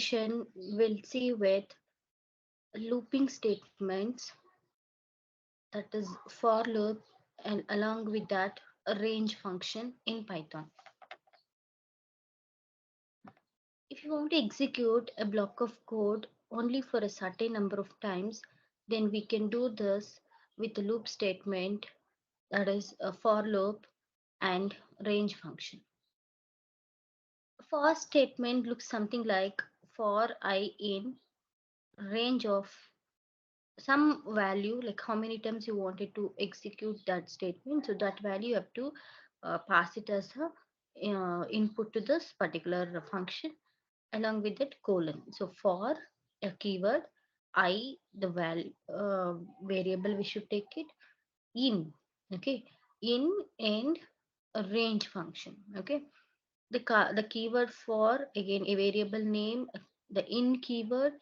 session, we'll see with looping statements, that is for loop, and along with that, a range function in Python. If you want to execute a block of code only for a certain number of times, then we can do this with a loop statement, that is a for loop and range function. For statement looks something like for I in range of some value, like how many times you wanted to execute that statement. So that value you have to pass it as a input to this particular function along with that colon. So for a keyword I, the variable we should take it in, okay, in and a range function, okay. The keyword for again a variable name, the in keyword,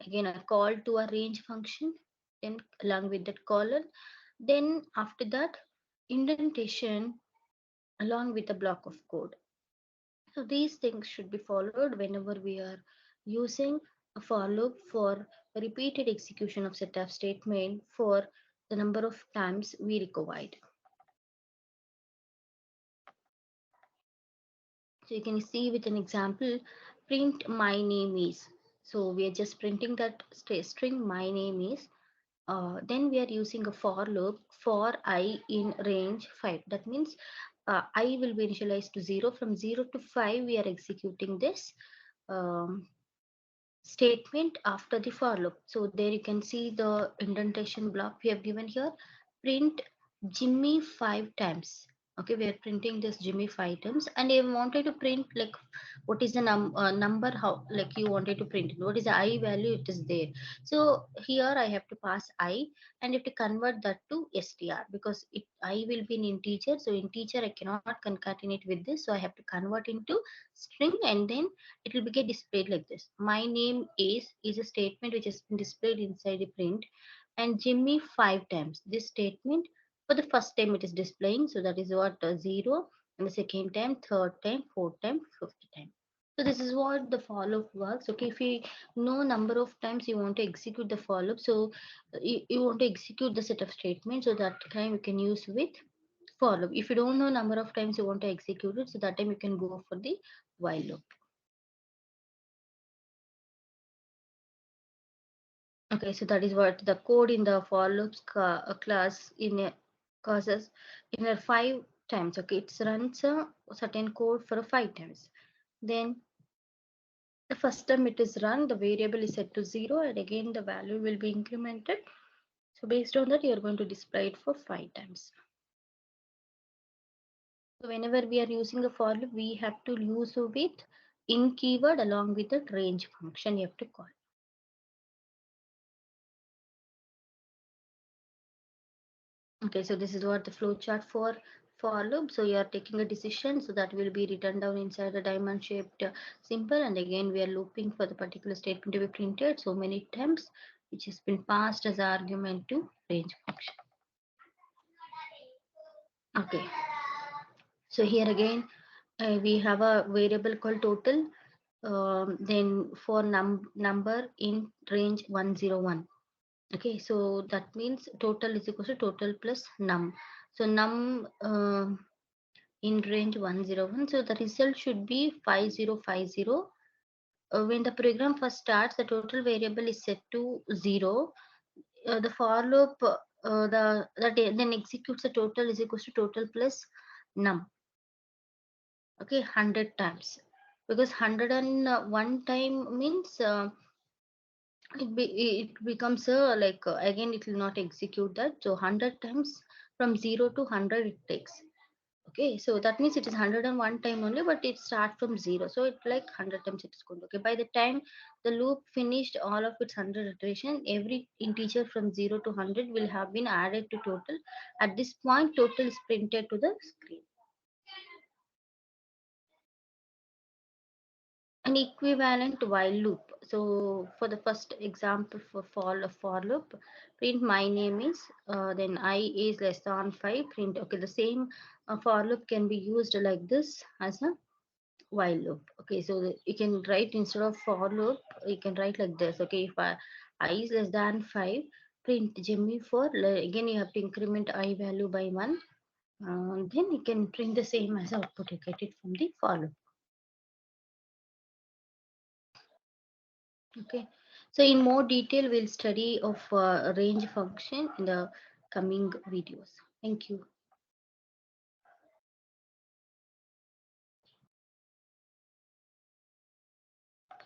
again a call to a range function, then along with that colon, then after that indentation along with a block of code. So these things should be followed whenever we are using a for loop for repeated execution of set of statement for the number of times we required. So you can see with an example, print my name is. So we are just printing that string my name is. Then we are using a for loop for I in range 5. That means I will be initialized to 0. From 0 to 5, we are executing this um, statement after the for loop. So there you can see the indentation block we have given here. Print Jimmy 5 times. Okay, we are printing this Jimmy 5 times, and I wanted to print like what is the number, how like you wanted to print it. What is the I value? It is there. So here I have to pass I and have to convert that to str because it I will be in integer. So integer I cannot concatenate with this. So I have to convert into string and then it will be get displayed like this. My name is a statement which has been displayed inside the print, and Jimmy 5 times. This statement for the first time it is displaying, so that is what 0, and the second time, third time, fourth time, fifth time. So this is what the for loop works. Okay, if you know number of times you want to execute the for loop, so you want to execute the set of statements, so that time you can use with for loop. If you don't know number of times you want to execute it, so that time you can go for the while loop. Okay, so that is what the code in the for loops class in a causes in a 5 times. Okay, it runs a certain code for 5 times. Then the first time it is run, the variable is set to 0, and again the value will be incremented. So based on that, you are going to display it for 5 times. So whenever we are using a for loop, we have to use with in keyword along with the range function you have to call. Okay, so this is what the flow chart for loop. So you are taking a decision, so that will be written down inside the diamond shaped symbol, and again we are looping for the particular statement to be printed so many times, which has been passed as argument to range function. Okay, so here again we have a variable called total. Then for number in range 101. Okay, so that means total is equal to total plus num. So num in range 101. So the result should be 5050. When the program first starts, the total variable is set to 0. The for loop then executes the total is equal to total plus num. Okay, 100 times, because 101 time means it becomes a like again it will not execute that. So 100 times from 0 to 100 it takes. Okay, so that means it is 101 time only, but it starts from 0. So it like 100 times it is going. Okay, by the time the loop finished all of its 100 iteration, every integer from 0 to 100 will have been added to total. At this point, total is printed to the screen. An equivalent while loop. So for the first example for loop, print my name is, then I is less than 5, print. Okay, the same for loop can be used like this as a while loop. Okay, so you can write instead of for loop, you can write like this. Okay, if I is less than 5, print Jimmy for, again you have to increment I value by 1. Then you can print the same as output. You get it from the for loop. Okay, so in more detail, we'll study of range function in the coming videos. Thank you.